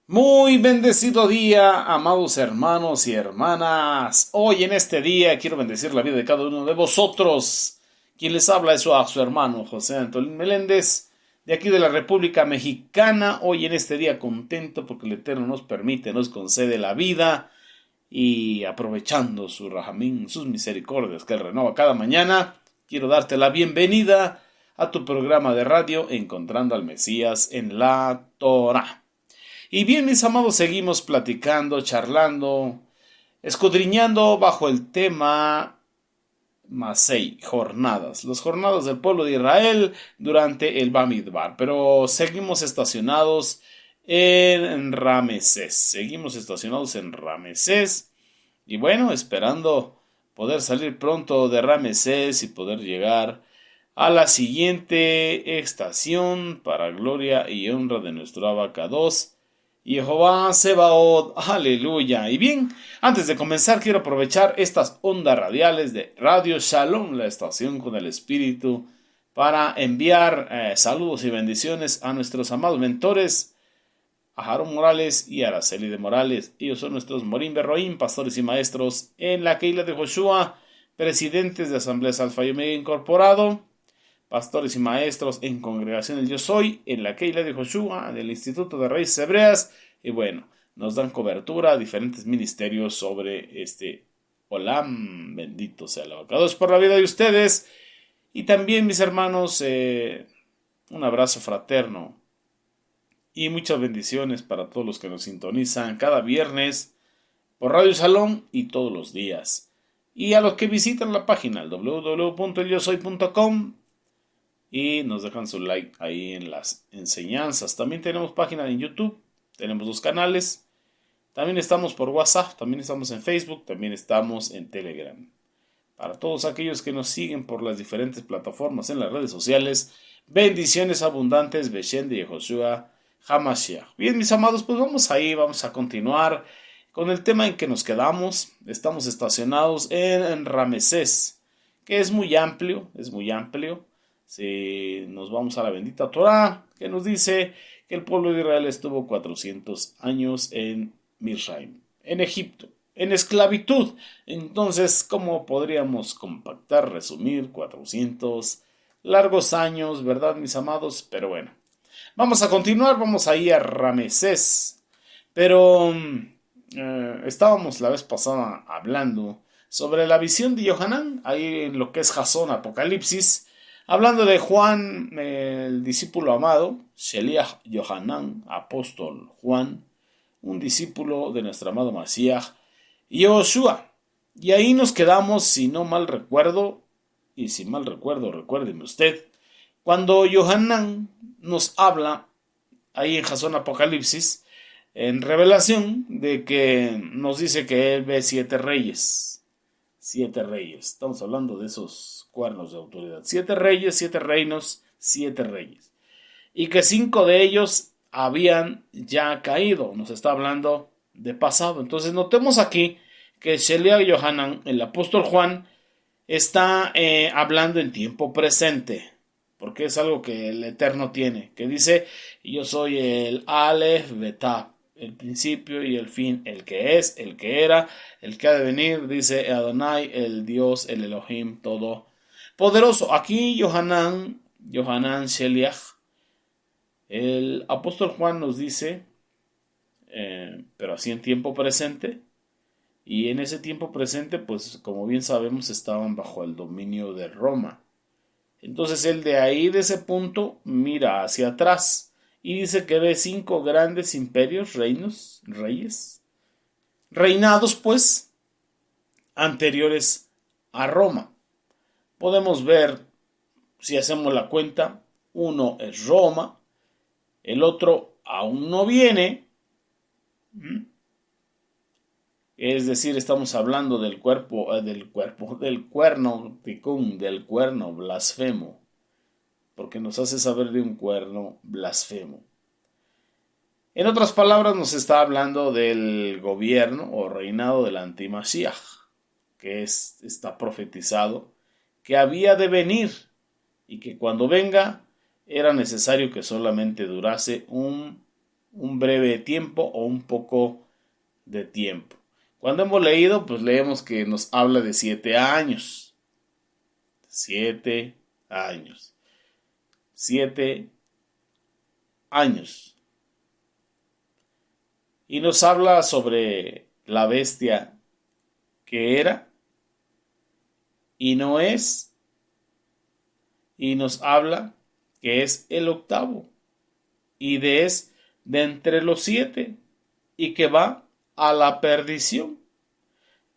Muy bendecido día, amados hermanos y hermanas. Hoy en este día quiero bendecir la vida de cada uno de vosotros. Quien les habla es su hermano José Antolín Meléndez, de aquí de la República Mexicana. Hoy en este día contento porque el Eterno nos permite, nos concede la vida y aprovechando su rajamín, sus misericordias que Él renova cada mañana, quiero darte la bienvenida a tu programa de radio Encontrando al Mesías en la Torah. Y bien, mis amados, seguimos platicando, charlando, escudriñando bajo el tema Masei, jornadas, las jornadas del pueblo de Israel durante el Bamidbar. Pero seguimos estacionados en Ramesés. Y bueno, esperando poder salir pronto de Ramesés y poder llegar a la siguiente estación para gloria y honra de nuestro Abacados Jehová Sebaot, aleluya. Y bien, antes de comenzar quiero aprovechar estas ondas radiales de Radio Shalom, la estación con el Espíritu, para enviar saludos y bendiciones a nuestros amados mentores, a Jaron Morales y a Araceli de Morales. Ellos son nuestros Morim Berroim, pastores y maestros en la Keila de Joshua, presidentes de Asambleas Alfa y Omega Incorporado, pastores y maestros en Congregación del Yo Soy, en la Keila de Joshua, del Instituto de Raíces Hebreas, y bueno, nos dan cobertura a diferentes ministerios sobre este Olam. Bendito sea el abocado por la vida de ustedes. Y también, mis hermanos, un abrazo fraterno y muchas bendiciones para todos los que nos sintonizan cada viernes por Radio Salón y todos los días. Y a los que visitan la página www.elyosoy.com y nos dejan su like ahí en las enseñanzas. También tenemos página en YouTube, tenemos 2 canales. También estamos por WhatsApp, también estamos en Facebook, también estamos en Telegram. Para todos aquellos que nos siguen por las diferentes plataformas en las redes sociales, bendiciones abundantes, Beshen de Yehoshua Hamashiach. Bien, mis amados, pues vamos a continuar con el tema en que nos quedamos. Estamos estacionados en Ramesés, que es muy amplio. Si nos vamos a la bendita Torah, que nos dice que el pueblo de Israel estuvo 400 años en Misraim, en Egipto, en esclavitud. Entonces, ¿cómo podríamos compactar, resumir 400 largos años, verdad, mis amados? Pero bueno, vamos a continuar, vamos a ir a Ramesés. Pero estábamos la vez pasada hablando sobre la visión de Yohanan, ahí en lo que es Jasón, Apocalipsis, hablando de Juan, el discípulo amado, Sheliach Yohanan, apóstol Juan, un discípulo de nuestro amado Mashiach, y Yoshua. Y ahí nos quedamos, si no mal recuerdo, y si mal recuerdo, recuérdeme usted, cuando Yohanan nos habla, ahí en Jasón Apocalipsis, en revelación, de que nos dice que él ve 7 reyes. 7 reyes. Estamos hablando de esos cuernos de autoridad. 7 reyes, 7 reinos, 7 reyes. Y que 5 de ellos habían ya caído. Nos está hablando de pasado. Entonces notemos aquí que Sheliach Yohanan, el apóstol Juan, está hablando en tiempo presente. Porque es algo que el Eterno tiene. Que dice, yo soy el Aleph Betah, el principio y el fin, el que es, el que era, el que ha de venir, dice Adonai, el Dios, el Elohim, todo poderoso. Aquí Yohanan Sheliach, el apóstol Juan nos dice, pero así en tiempo presente, y en ese tiempo presente, pues como bien sabemos, estaban bajo el dominio de Roma. Entonces él de ahí, de ese punto, mira hacia atrás y dice que ve 5 grandes imperios, reinos, reyes, reinados pues, anteriores a Roma. Podemos ver, si hacemos la cuenta, uno es Roma, el otro aún no viene, es decir, estamos hablando del cuerno ticún, del cuerno blasfemo, porque nos hace saber de un cuerno blasfemo. En otras palabras, nos está hablando del gobierno o reinado del antimashiach, que está profetizado, que había de venir y que cuando venga era necesario que solamente durase un un breve tiempo o un poco de tiempo. Cuando hemos leído, pues leemos que nos habla de 7 años. 7 años. 7 años. Y nos habla sobre la bestia que era y no es. Y nos habla que es el octavo. Y es de entre los 7. Y que va a la perdición.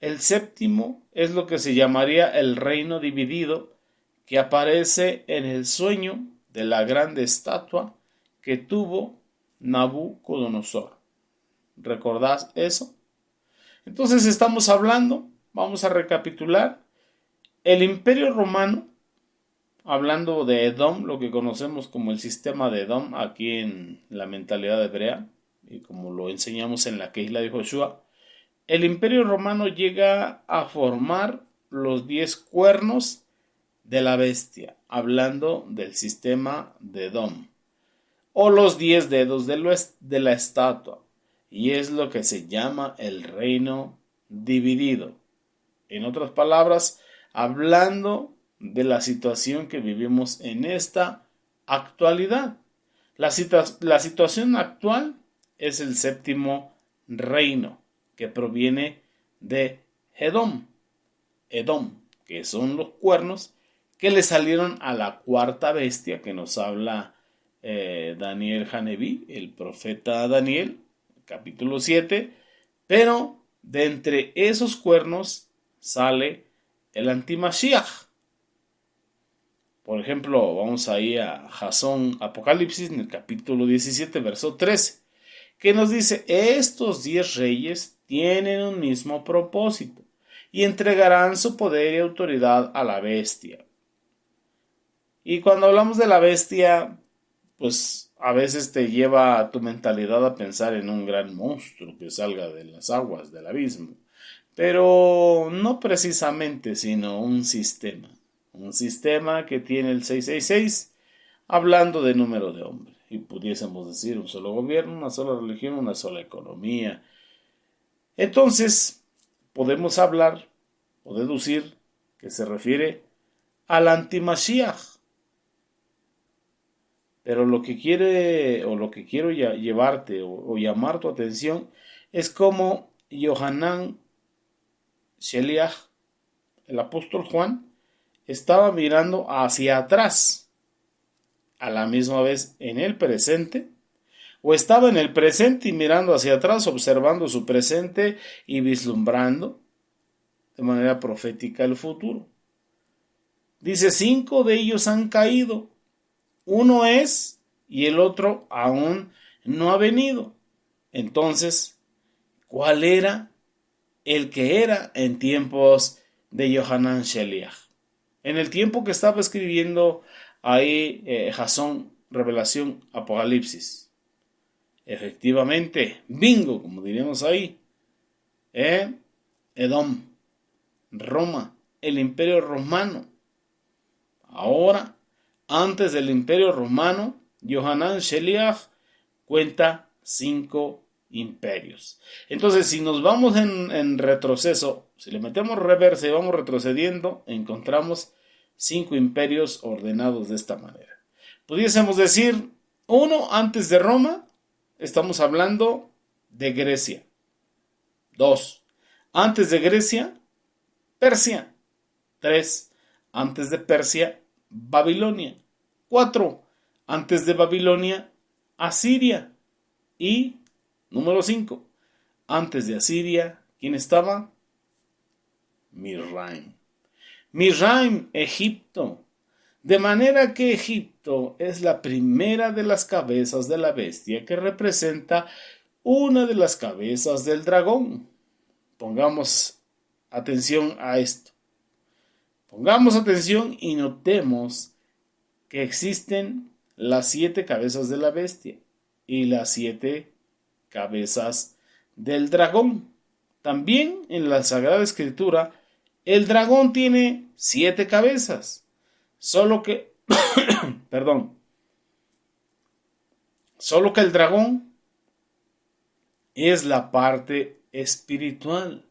El séptimo es lo que se llamaría el reino dividido, que aparece en el sueño de la grande estatua que tuvo Nabucodonosor. ¿Recordás eso? Entonces estamos hablando, vamos a recapitular, el Imperio Romano, hablando de Edom, lo que conocemos como el sistema de Edom aquí en la mentalidad hebrea, y como lo enseñamos en la Keilah de Joshua, el Imperio Romano llega a formar los 10 cuernos de la bestia, hablando del sistema de Edom, o los 10 dedos de la estatua, y es lo que se llama el reino dividido. En otras palabras, hablando de la situación que vivimos en esta actualidad. La situación actual es el séptimo reino, que proviene de Edom, que son los cuernos que le salieron a la cuarta bestia que nos habla Daniel Haneví, el profeta Daniel, capítulo 7, pero de entre esos cuernos sale el antimashiach. Por ejemplo, vamos ahí a Jasón Apocalipsis en el capítulo 17, verso 13, que nos dice: estos 10 reyes tienen un mismo propósito y entregarán su poder y autoridad a la bestia. Y cuando hablamos de la bestia, pues a veces te lleva a tu mentalidad a pensar en un gran monstruo que salga de las aguas del abismo. Pero no precisamente, sino un sistema. Un sistema que tiene el 666, hablando de número de hombres. Y pudiésemos decir un solo gobierno, una sola religión, una sola economía. Entonces, podemos hablar o deducir que se refiere al antimashiach. Pero lo que quiero llevarte o llamar tu atención es cómo Yohanan Sheliach, el apóstol Juan, estaba mirando hacia atrás, a la misma vez en el presente, o estaba en el presente y mirando hacia atrás, observando su presente y vislumbrando de manera profética el futuro. Dice: 5 de ellos han caído, uno es y el otro aún no ha venido. Entonces, ¿cuál era el que era en tiempos de Yohanan Sheliach? En el tiempo que estaba escribiendo ahí Jasón, Revelación, Apocalipsis. Efectivamente, bingo, como diríamos ahí. Edom, Roma, el Imperio Romano. Ahora, antes del Imperio Romano, Yohanan Sheliach cuenta 5 imperios. Entonces, si nos vamos en retroceso, si le metemos reversa y vamos retrocediendo, encontramos 5 imperios ordenados de esta manera. Pudiésemos decir, 1 antes de Roma, estamos hablando de Grecia. 2 antes de Grecia, Persia. 3 antes de Persia, Babilonia. 4 antes de Babilonia, Asiria. Y número 5, antes de Asiria, ¿quién estaba? Misraim. Misraim, Egipto. De manera que Egipto es la primera de las cabezas de la bestia que representa una de las cabezas del dragón. Pongamos atención a esto. Pongamos atención y notemos que existen las 7 cabezas de la bestia y las 7 cabezas del dragón. También en la Sagrada Escritura, el dragón tiene 7 cabezas. Solo que, solo que el dragón es la parte espiritual.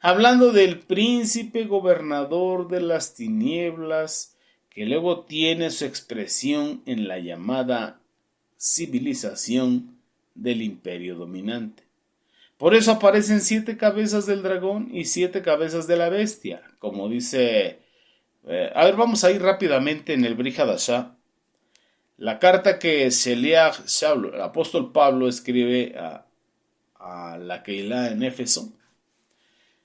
Hablando del príncipe gobernador de las tinieblas, que luego tiene su expresión en la llamada civilización del imperio dominante. Por eso aparecen 7 cabezas del dragón y 7 cabezas de la bestia, como dice... a ver, vamos a ir rápidamente en el Brit Hadashah. La carta que Sheliach Shaul, el apóstol Pablo, escribe a la Keilah en Éfeso.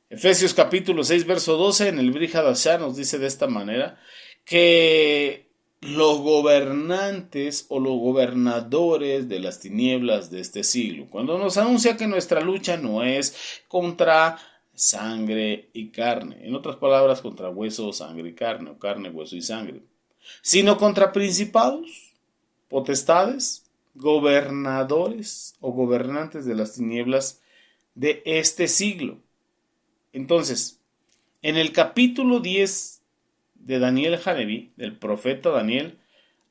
Efesios capítulo 6, verso 12, en el Brit Hadashah nos dice de esta manera, que los gobernantes o los gobernadores de las tinieblas de este siglo, cuando nos anuncia que nuestra lucha no es contra sangre y carne, en otras palabras, contra hueso, sangre y carne, o carne, hueso y sangre, sino contra principados, potestades, gobernadores o gobernantes de las tinieblas de este siglo. Entonces, en el capítulo 10 de Daniel Haneví, del profeta Daniel,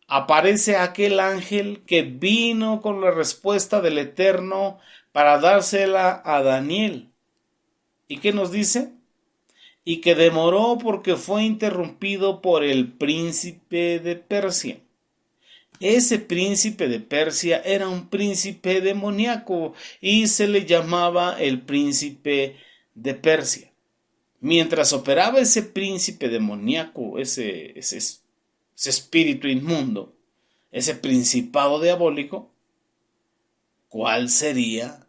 aparece aquel ángel que vino con la respuesta del Eterno para dársela a Daniel. ¿Y qué nos dice? Y que demoró porque fue interrumpido por el príncipe de Persia. Ese príncipe de Persia era un príncipe demoníaco y se le llamaba el príncipe de Persia. Mientras operaba ese príncipe demoníaco, ese espíritu inmundo, ese principado diabólico, ¿cuál sería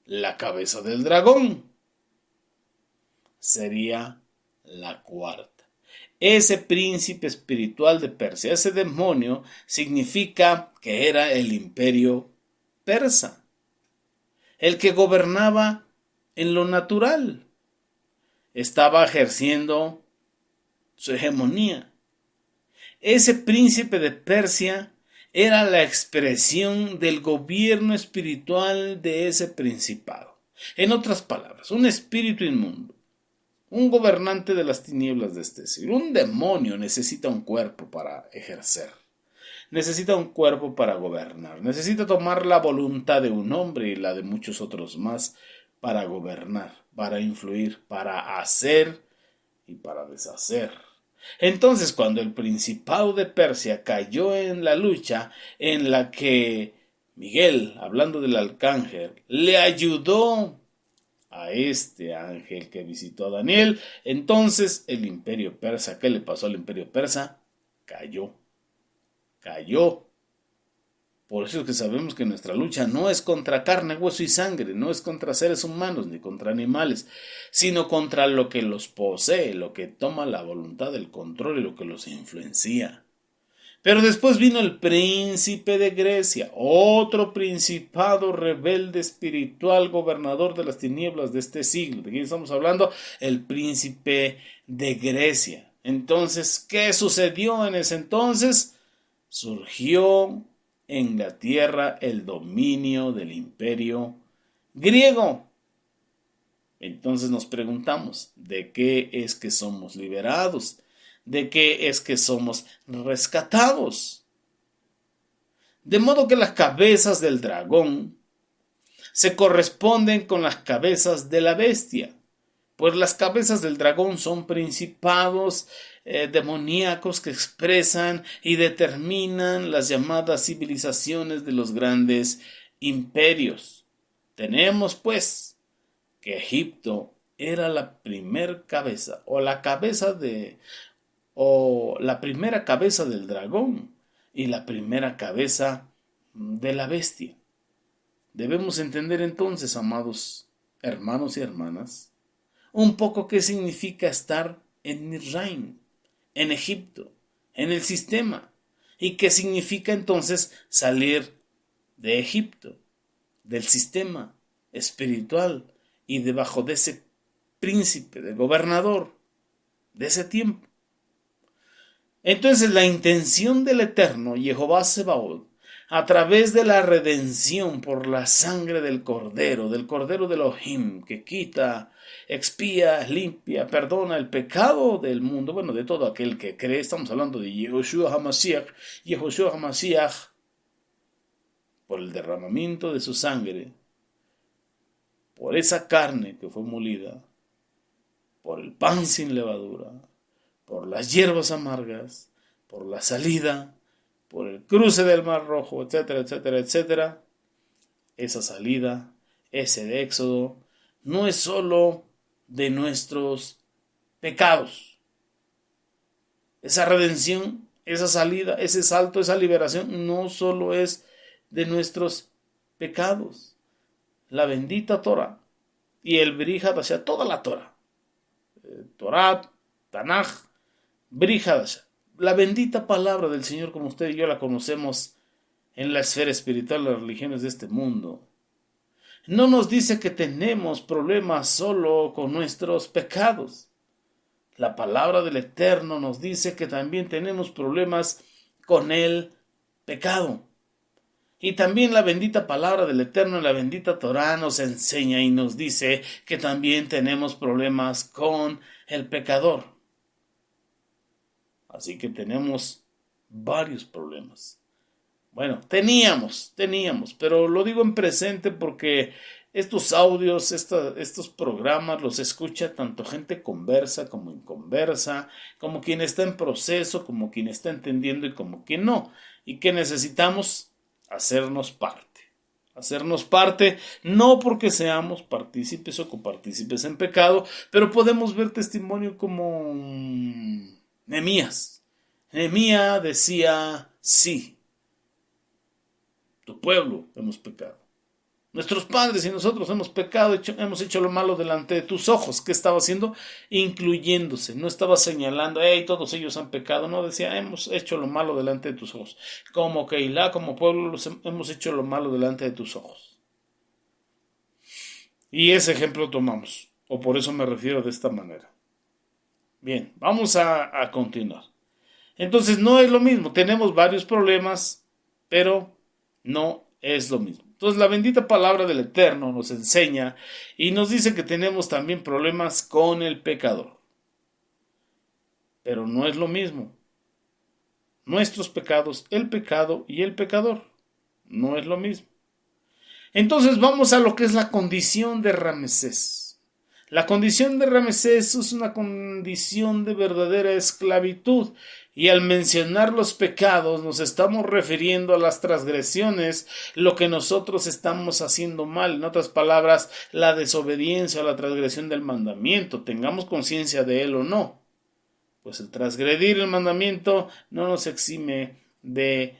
la cabeza del dragón? Sería la cuarta. Ese príncipe espiritual de Persia, ese demonio, significa que era el imperio persa, el que gobernaba en lo natural. Estaba ejerciendo su hegemonía. Ese príncipe de Persia era la expresión del gobierno espiritual de ese principado. En otras palabras, un espíritu inmundo, un gobernante de las tinieblas de este siglo, un demonio necesita un cuerpo para ejercer, necesita un cuerpo para gobernar, necesita tomar la voluntad de un hombre y la de muchos otros más para gobernar, para influir, para hacer y para deshacer. Entonces, cuando el principado de Persia cayó en la lucha en la que Miguel, hablando del arcángel, le ayudó a este ángel que visitó a Daniel, entonces el imperio persa, ¿qué le pasó al imperio persa? Cayó. Por eso es que sabemos que nuestra lucha no es contra carne, hueso y sangre, no es contra seres humanos ni contra animales, sino contra lo que los posee, lo que toma la voluntad, el control y lo que los influencia. Pero después vino el príncipe de Grecia, otro principado rebelde espiritual, gobernador de las tinieblas de este siglo. ¿De quién estamos hablando? El príncipe de Grecia. Entonces, ¿qué sucedió en ese entonces? Surgió en la tierra el dominio del imperio griego. Entonces nos preguntamos, ¿de qué es que somos liberados? ¿De qué es que somos rescatados? De modo que las cabezas del dragón se corresponden con las cabezas de la bestia, pues las cabezas del dragón son principados demoníacos que expresan y determinan las llamadas civilizaciones de los grandes imperios. Tenemos pues que Egipto era la primer cabeza o la primera cabeza del dragón y la primera cabeza de la bestia. Debemos entender entonces, amados hermanos y hermanas, un poco qué significa estar en Misraim, en Egipto, en el sistema, y qué significa entonces salir de Egipto, del sistema espiritual y debajo de ese príncipe, de gobernador de ese tiempo. Entonces la intención del Eterno, Jehová Sebaot, a través de la redención por la sangre del Cordero de Elohim, que quita, expía, limpia, perdona el pecado del mundo, bueno, de todo aquel que cree, estamos hablando de Yehoshua HaMashiach, por el derramamiento de su sangre, por esa carne que fue molida, por el pan sin levadura, por las hierbas amargas, por la salida, por el cruce del Mar Rojo, etcétera, etcétera, etcétera. Esa salida, ese éxodo, no es solo de nuestros pecados. Esa redención, esa salida, ese salto, esa liberación, no solo es de nuestros pecados. La bendita Torah y el Brit Hadashah, toda la Torah, Torah, Tanaj, Brit Hadashah, la bendita palabra del Señor como usted y yo la conocemos en la esfera espiritual de las religiones de este mundo, no nos dice que tenemos problemas solo con nuestros pecados. La palabra del Eterno nos dice que también tenemos problemas con el pecado. Y también la bendita palabra del Eterno en la bendita Torah nos enseña y nos dice que también tenemos problemas con el pecador. Así que tenemos varios problemas. Bueno, teníamos, pero lo digo en presente porque estos audios, estos programas los escucha tanto gente conversa como inconversa, como quien está en proceso, como quien está entendiendo y como quien no. Y que necesitamos hacernos parte, no porque seamos partícipes o copartícipes en pecado, pero podemos ver testimonio como Nehemías. Nehemías decía, sí, tu pueblo hemos pecado. Nuestros padres y nosotros hemos pecado, hemos hecho lo malo delante de tus ojos. ¿Qué estaba haciendo? Incluyéndose. No estaba señalando, hey, todos ellos han pecado. No, decía, hemos hecho lo malo delante de tus ojos. Como Keilah, como pueblo, hemos hecho lo malo delante de tus ojos. Y ese ejemplo tomamos. O por eso me refiero de esta manera. Bien, vamos a continuar. Entonces, no es lo mismo. Tenemos varios problemas, pero no es lo mismo. Entonces la bendita palabra del Eterno nos enseña y nos dice que tenemos también problemas con el pecador. Pero no es lo mismo. Nuestros pecados, el pecado y el pecador. No es lo mismo. Entonces vamos a lo que es la condición de Ramsés. La condición de Ramsés es una condición de verdadera esclavitud. Y al mencionar los pecados nos estamos refiriendo a las transgresiones, lo que nosotros estamos haciendo mal. En otras palabras, la desobediencia o la transgresión del mandamiento, tengamos conciencia de él o no. Pues el transgredir el mandamiento no nos exime de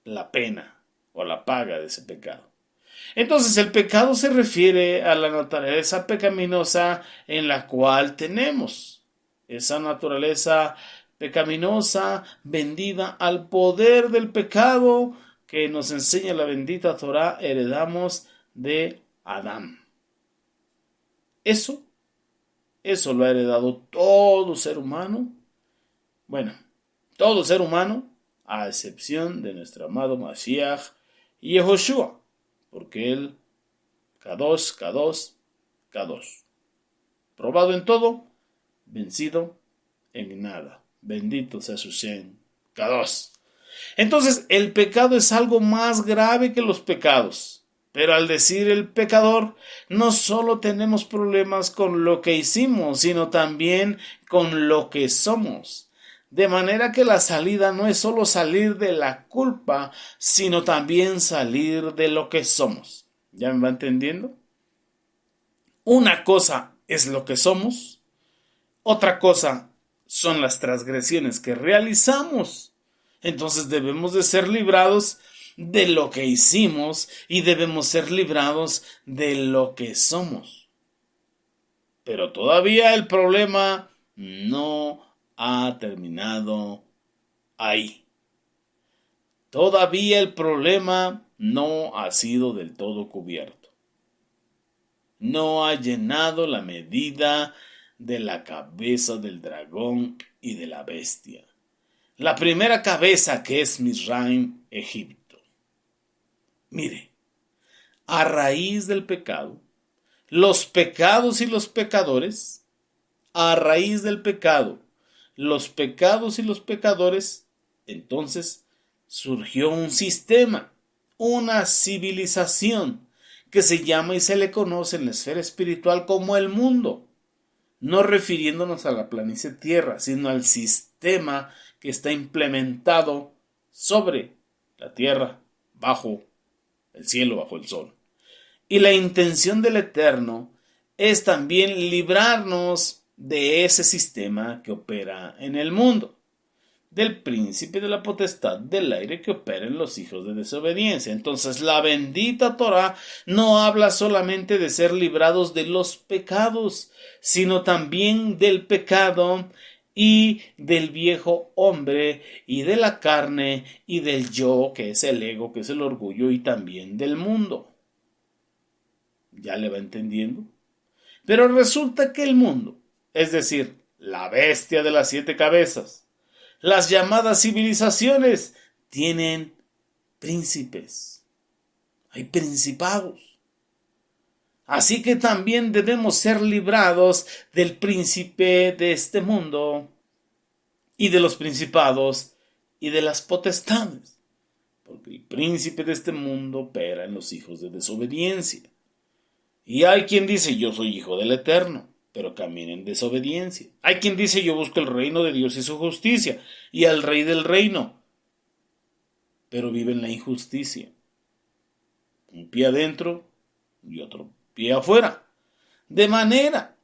la pena o la paga de ese pecado. Entonces el pecado se refiere a la naturaleza pecaminosa en la cual tenemos. Esa naturaleza pecaminosa, vendida al poder del pecado que nos enseña la bendita Torah, heredamos de Adán. Eso lo ha heredado todo ser humano. Bueno, todo ser humano, a excepción de nuestro amado Mashiach y Yehoshua, porque él, Kadosh, Kadosh, Kadosh. Probado en todo, vencido en nada. Bendito sea su Shem, Kadosh. Entonces, el pecado es algo más grave que los pecados. Pero al decir el pecador, no solo tenemos problemas con lo que hicimos, sino también con lo que somos. De manera que la salida no es solo salir de la culpa, sino también salir de lo que somos. ¿Ya me va entendiendo? Una cosa es lo que somos, otra cosa son las transgresiones que realizamos. Entonces debemos de ser librados de lo que hicimos y debemos ser librados de lo que somos. Pero todavía el problema no ha terminado ahí. Todavía el problema no ha sido del todo cubierto. No ha llenado la medida de la cabeza del dragón y de la bestia. La primera cabeza que es Misraim, Egipto. Mire, a raíz del pecado, los pecados y los pecadores, a raíz del pecado, los pecados y los pecadores, entonces surgió un sistema, una civilización que se llama y se le conoce en la esfera espiritual como el mundo, no refiriéndonos a la planicie tierra, sino al sistema que está implementado sobre la tierra, bajo el cielo, bajo el sol. Y la intención del Eterno es también librarnos de ese sistema que opera en el mundo, del príncipe de la potestad del aire que opera en los hijos de desobediencia. Entonces, la bendita Torá no habla solamente de ser librados de los pecados, sino también del pecado y del viejo hombre y de la carne y del yo, que es el ego, que es el orgullo, y también del mundo. ¿Ya le va entendiendo? Pero resulta que el mundo, es decir, la bestia de las 7 cabezas, las llamadas civilizaciones, tienen príncipes. Hay principados. Así que también debemos ser librados del príncipe de este mundo y de los principados y de las potestades. Porque el príncipe de este mundo opera en los hijos de desobediencia. Y hay quien dice, yo soy hijo del Eterno, pero camina en desobediencia. Hay quien dice, yo busco el reino de Dios y su justicia, y al rey del reino, pero vive en la injusticia. Un pie adentro y otro pie afuera. De manera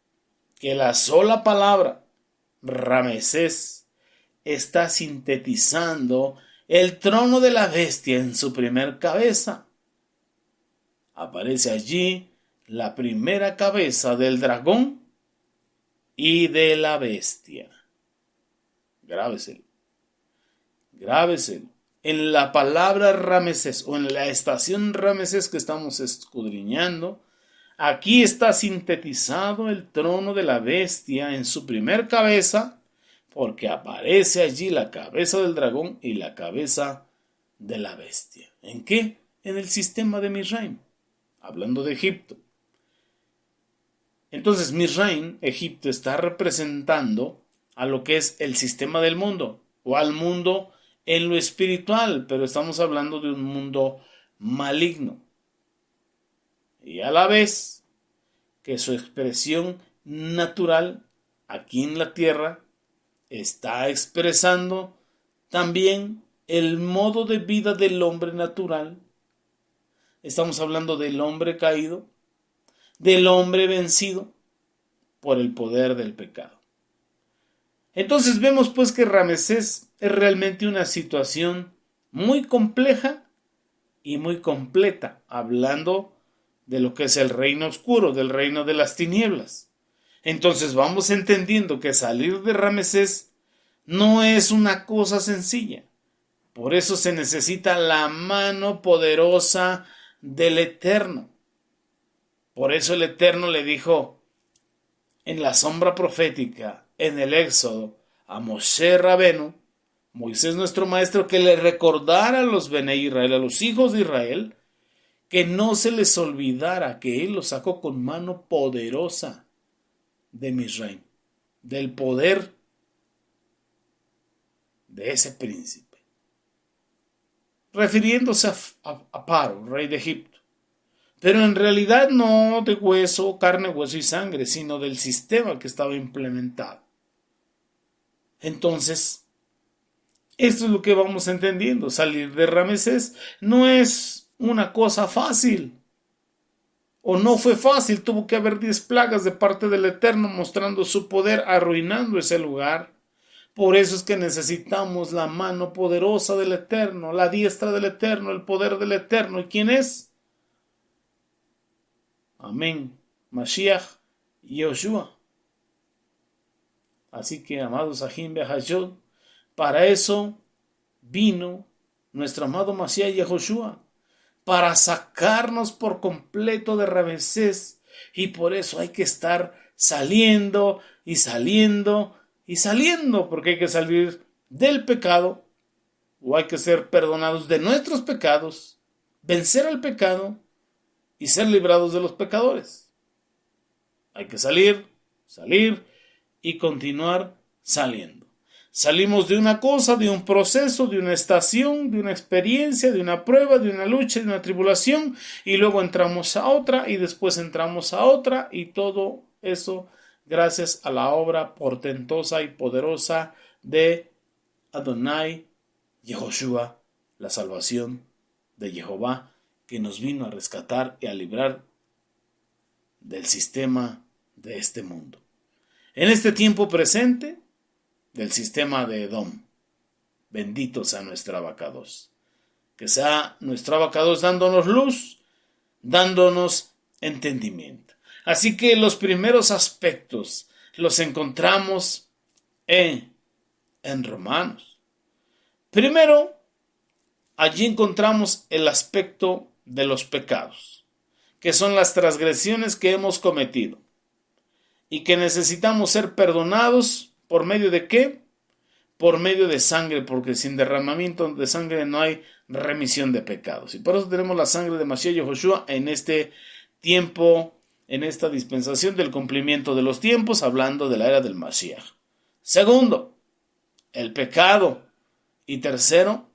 que la sola palabra Ramesés está sintetizando el trono de la bestia en su primer cabeza. Aparece allí la primera cabeza del dragón y de la bestia. Grábeselo. Grábeselo. En la palabra Ramesés o en la estación Ramesés que estamos escudriñando, aquí está sintetizado el trono de la bestia en su primer cabeza, porque aparece allí la cabeza del dragón y la cabeza de la bestia. ¿En qué? En el sistema de Misraim, hablando de Egipto. Entonces, Misraim, Egipto, está representando a lo que es el sistema del mundo, o al mundo en lo espiritual, pero estamos hablando de un mundo maligno. Y a la vez que su expresión natural aquí en la tierra está expresando también el modo de vida del hombre natural. Estamos hablando del hombre caído, del hombre vencido por el poder del pecado. Entonces vemos pues que Ramesés es realmente una situación muy compleja y muy completa, hablando de lo que es el reino oscuro, del reino de las tinieblas. Entonces vamos entendiendo que salir de Ramesés no es una cosa sencilla. Por eso se necesita la mano poderosa del Eterno. Por eso el Eterno le dijo en la sombra profética, en el Éxodo, a Moshe Rabenu, Moisés nuestro maestro, que le recordara a los Benei Israel, a los hijos de Israel, que no se les olvidara que él los sacó con mano poderosa de Misraim, del poder de ese príncipe, refiriéndose a Paro, rey de Egipto. Pero en realidad no de hueso, carne, hueso y sangre, sino del sistema que estaba implementado. Entonces, esto es lo que vamos entendiendo. Salir de Ramesés no es una cosa fácil. O no fue fácil, tuvo que haber 10 plagas de parte del Eterno mostrando su poder, arruinando ese lugar. Por eso es que necesitamos la mano poderosa del Eterno, la diestra del Eterno, el poder del Eterno. ¿Y quién es? Amén. Mashiach y Yoshua. Así que, amados Ajim Behayot, para eso vino nuestro amado Mashiach y Yoshua, para sacarnos por completo de Ramesés, y por eso hay que estar saliendo y saliendo y saliendo, porque hay que salir del pecado, o hay que ser perdonados de nuestros pecados, vencer al pecado y ser librados de los pecadores. Hay que salir y continuar saliendo. Salimos de una cosa, de un proceso, de una estación, de una experiencia, de una prueba, de una lucha, de una tribulación, y luego entramos a otra, y después entramos a otra, y todo eso gracias a la obra portentosa y poderosa de Adonai Yehoshua, la salvación de Jehová, que nos vino a rescatar y a librar del sistema de este mundo. En este tiempo presente, del sistema de Edom. Bendito sea nuestro abacados. Que sea nuestro abacados dándonos luz, dándonos entendimiento. Así que los primeros aspectos los encontramos en Romanos. Primero, allí encontramos el aspecto de los pecados, que son las transgresiones que hemos cometido y que necesitamos ser perdonados. ¿Por medio de qué? Por medio de sangre, porque sin derramamiento de sangre no hay remisión de pecados. Y por eso tenemos la sangre de Mashiach Yehoshua en este tiempo, en esta dispensación del cumplimiento de los tiempos, hablando de la era del Mashiach. Segundo, el pecado. Y tercero,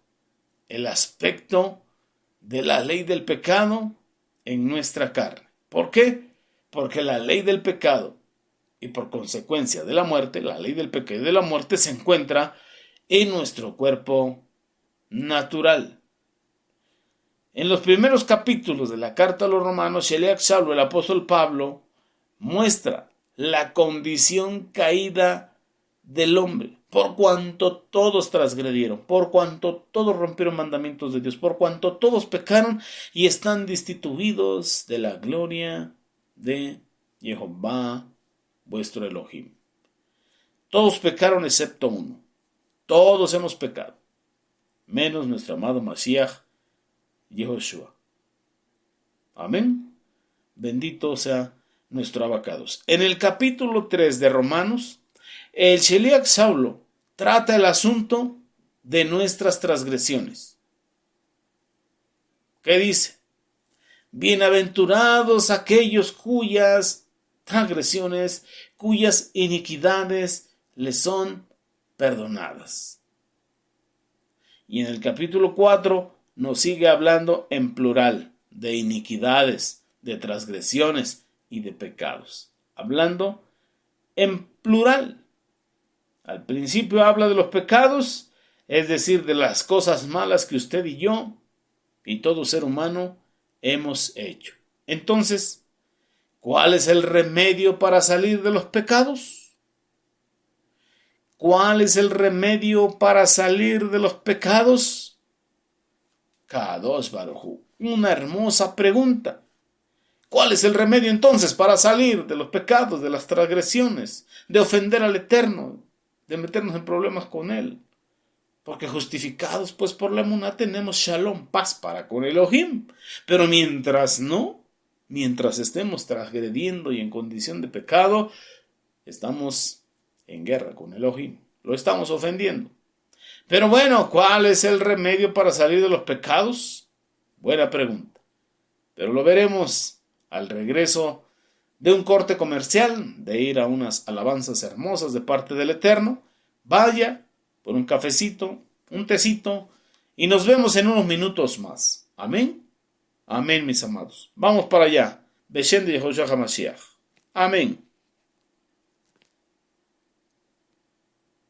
el aspecto de la ley del pecado en nuestra carne. ¿Por qué? Porque la ley del pecado y por consecuencia de la muerte, la ley del pecado y de la muerte se encuentra en nuestro cuerpo natural. En los primeros capítulos de la carta a los romanos, Sheliach Saulo, el apóstol Pablo, muestra la condición caída del hombre, por cuanto todos transgredieron, por cuanto todos rompieron mandamientos de Dios, por cuanto todos pecaron y están destituidos de la gloria de Jehová, vuestro Elohim. Todos pecaron excepto uno. Todos hemos pecado, menos nuestro amado Mashiach Yehoshua. Amén. Bendito sea nuestro abacados. En el capítulo 3 de Romanos, el Sheliach Saulo trata el asunto de nuestras transgresiones. ¿Qué dice? Bienaventurados aquellos cuyas transgresiones, cuyas iniquidades les son perdonadas. Y en el capítulo 4 nos sigue hablando en plural de iniquidades, de transgresiones y de pecados. Hablando en plural. Al principio habla de los pecados, es decir, de las cosas malas que usted y yo y todo ser humano hemos hecho. Entonces, ¿cuál es el remedio para salir de los pecados? ¿Cuál es el remedio para salir de los pecados? Kadosh Baruj Hu. Una hermosa pregunta. ¿Cuál es el remedio entonces para salir de los pecados, de las transgresiones, de ofender al Eterno, de meternos en problemas con Él? Porque justificados pues por la emuná tenemos shalom, paz para con Elohim. Pero mientras estemos transgrediendo y en condición de pecado, estamos en guerra con Elohim. Lo estamos ofendiendo. Pero bueno, ¿cuál es el remedio para salir de los pecados? Buena pregunta. Pero lo veremos al regreso de un corte comercial, de ir a unas alabanzas hermosas de parte del Eterno. Vaya por un cafecito, un tecito, y nos vemos en unos minutos más. Amén. Amén, mis amados. Vamos para allá. Beshem de Yehoshua HaMashiach. Amén.